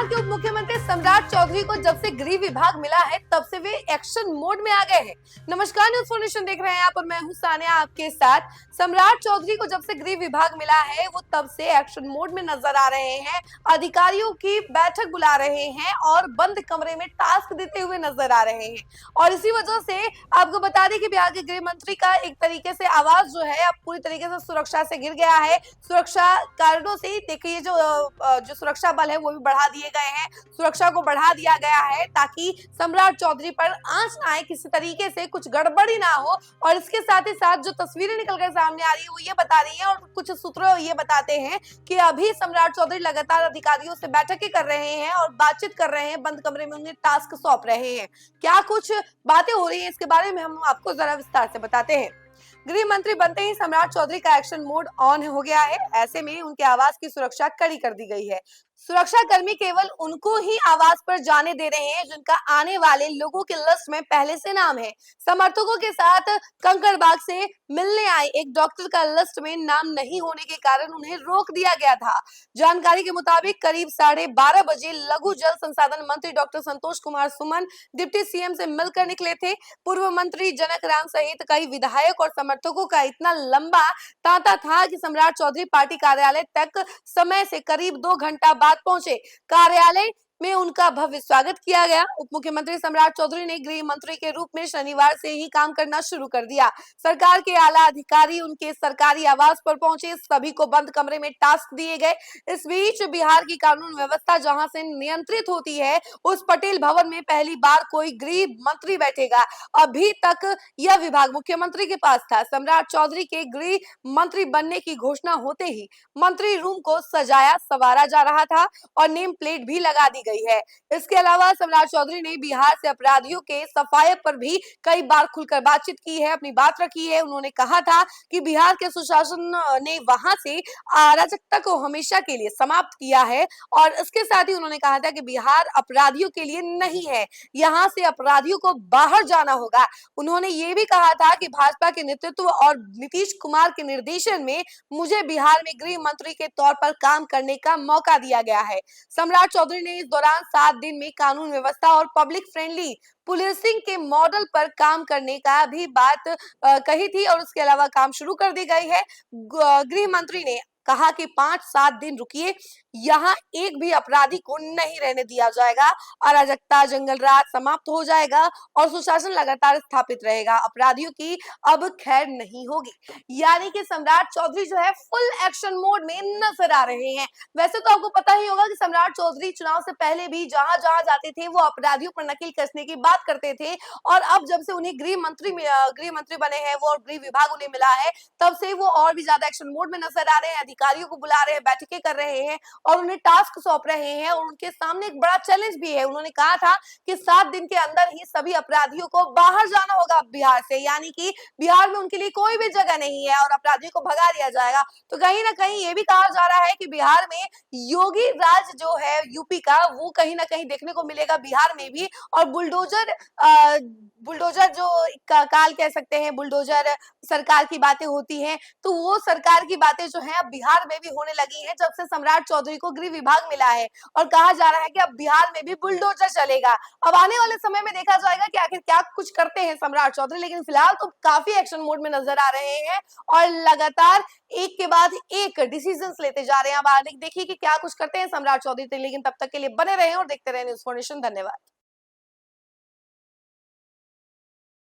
बिहार के उप मुख्यमंत्री सम्राट चौधरी को जब से गृह विभाग मिला है तब से वे एक्शन मोड में आ गए हैं। नमस्कार, न्यूज फॉर नेशन देख रहे हैं आप और मैं हूं सानिया आपके साथ। सम्राट चौधरी को जब से गृह विभाग मिला है वो तब से एक्शन मोड में नजर आ रहे हैं। अधिकारियों की बैठक बुला रहे हैं और बंद कमरे में टास्क देते हुए नजर आ रहे हैं। और इसी वजह से आपको बता दें कि बिहार के गृह मंत्री का एक तरीके से आवाज जो है अब पूरी तरीके से सुरक्षा से घिर गया है। सुरक्षा कारणों से देखिए जो सुरक्षा बल है वो भी बढ़ा दिए गए हैं, सुरक्षा को बढ़ा दिया गया है ताकि सम्राट चौधरी पर आंच ना आए, किसी तरीके से कुछ गड़बड़ी ना हो। और इसके साथ ही साथ जो तस्वीरें निकल कर सामने आ रही है वो ये बता रही है और कुछ सूत्र ये बताते हैं कि अभी सम्राट चौधरी लगातार अधिकारियों से बैठकें कर रहे हैं और बातचीत कर रहे हैं, बंद कमरे में उन्हें टास्क सौंप रहे हैं। क्या कुछ बातें हो रही है इसके बारे में हम आपको जरा विस्तार से बताते हैं। गृह मंत्री बनते ही सम्राट चौधरी का एक्शन मोड ऑन हो गया है। ऐसे में उनके आवास की सुरक्षा कड़ी कर दी गई है। सुरक्षा कर्मी केवल उनको ही आवास पर जाने दे रहे हैं जिनका आने वाले लोगों की लिस्ट में पहले से नाम है। समर्थकों के साथ कंकड़बाग से मिलने आए एक डॉक्टर का लिस्ट में नाम नहीं होने के कारण उन्हें रोक दिया गया था। जानकारी के मुताबिक करीब 12:30 बजे लघु जल संसाधन मंत्री doctor Santosh Kumar Suman deputy CM से मिलकर निकले थे। पूर्व मंत्री जनक राम सहित कई विधायक और समर्थकों का इतना लंबा तांता था कि सम्राट चौधरी पार्टी कार्यालय तक समय से करीब 2 घंटा बाद पहुंचे। कार्यालय में उनका भव्य स्वागत किया गया। उप मुख्यमंत्री सम्राट चौधरी ने गृह मंत्री के रूप में शनिवार से ही काम करना शुरू कर दिया। सरकार के आला अधिकारी उनके सरकारी आवास पर पहुंचे, सभी को बंद कमरे में टास्क दिए गए। इस बीच बिहार की कानून व्यवस्था जहां से नियंत्रित होती है उस पटेल भवन में पहली बार कोई गृह मंत्री बैठेगा। अभी तक यह विभाग मुख्यमंत्री के पास था। सम्राट चौधरी के गृह मंत्री बनने की घोषणा होते ही मंत्री रूम को सजाया संवारा जा रहा था और नेम प्लेट भी लगा दी गई है। इसके अलावा सम्राट चौधरी ने बिहार से अपराधियों के सफाये पर भी कई बार खुलकर बातचीत की है, अपनी बात रखी है। उन्होंने कहा था कि बिहार के सुशासन ने वहां से अराजकता को हमेशा के लिए समाप्त किया है और इसके साथ ही उन्होंने कहा था कि बिहार अपराधियों के लिए नहीं है, यहाँ से अपराधियों को बाहर जाना होगा। उन्होंने ये भी कहा था कि भाजपा के नेतृत्व और नीतीश कुमार के निर्देशन में मुझे बिहार में गृह मंत्री के तौर पर काम करने का मौका दिया गया है। सम्राट चौधरी ने इस दौरान 7 दिन में कानून व्यवस्था और पब्लिक फ्रेंडली पुलिसिंग के मॉडल पर काम करने का भी बात कही थी और उसके अलावा काम शुरू कर दी गई है। गृह मंत्री ने कहा कि 5-7 दिन रुकिए, यहाँ एक भी अपराधी को नहीं रहने दिया जाएगा। अराजकता, जंगल राज समाप्त हो जाएगा और सुशासन लगातार स्थापित रहेगा। अपराधियों की अब खैर नहीं होगी। यानी कि सम्राट चौधरी जो है फुल एक्शन मोड में नजर आ रहे हैं। वैसे तो आपको पता ही होगा कि सम्राट चौधरी चुनाव से पहले भी जहां जहां जाते थे वो अपराधियों पर नकेल कसने की बात करते थे और अब जब से उन्हें गृह मंत्री बने हैं वो और गृह विभाग उन्हें मिला है तब से वो और भी ज्यादा एक्शन मोड में नजर आ रहे हैं। अधिकारियों को बुला रहे हैं, बैठकें कर रहे हैं और उन्हें टास्क सौंप रहे हैं और उनके सामने एक बड़ा चैलेंज भी है। उन्होंने कहा था कि 7 दिन के अंदर ही सभी अपराधियों को बाहर जाना होगा बिहार से, यानी कि बिहार में उनके लिए कोई भी जगह नहीं है और अपराधियों को भगा दिया जाएगा। तो कहीं ना कहीं ये भी कहा जा रहा है कि बिहार में योगी राज जो है यूपी का वो कहीं ना कहीं देखने को मिलेगा बिहार में भी। और बुलडोजर जो काल कह सकते हैं, बुलडोजर सरकार की बातें होती हैं तो वो सरकार की बातें जो है अब बिहार में भी होने लगी है जब से सम्राट चौधरी को गृह विभाग मिला है। और कहा जा रहा है कि अब बिहार में भी बुलडोजर चलेगा। अब आने वाले समय में देखा जाएगा कि आखिर क्या कुछ करते हैं सम्राट चौधरी, लेकिन फिलहाल तो काफी एक्शन मोड में नजर आ रहे हैं और लगातार एक के बाद एक डिसीजंस लेते जा रहे हैं। अब देखिए कि क्या कुछ करते हैं सम्राट चौधरी, लेकिन तब तक के लिए बने रहे और देखते रहे न्यूज़ फॉर नेशन। धन्यवाद।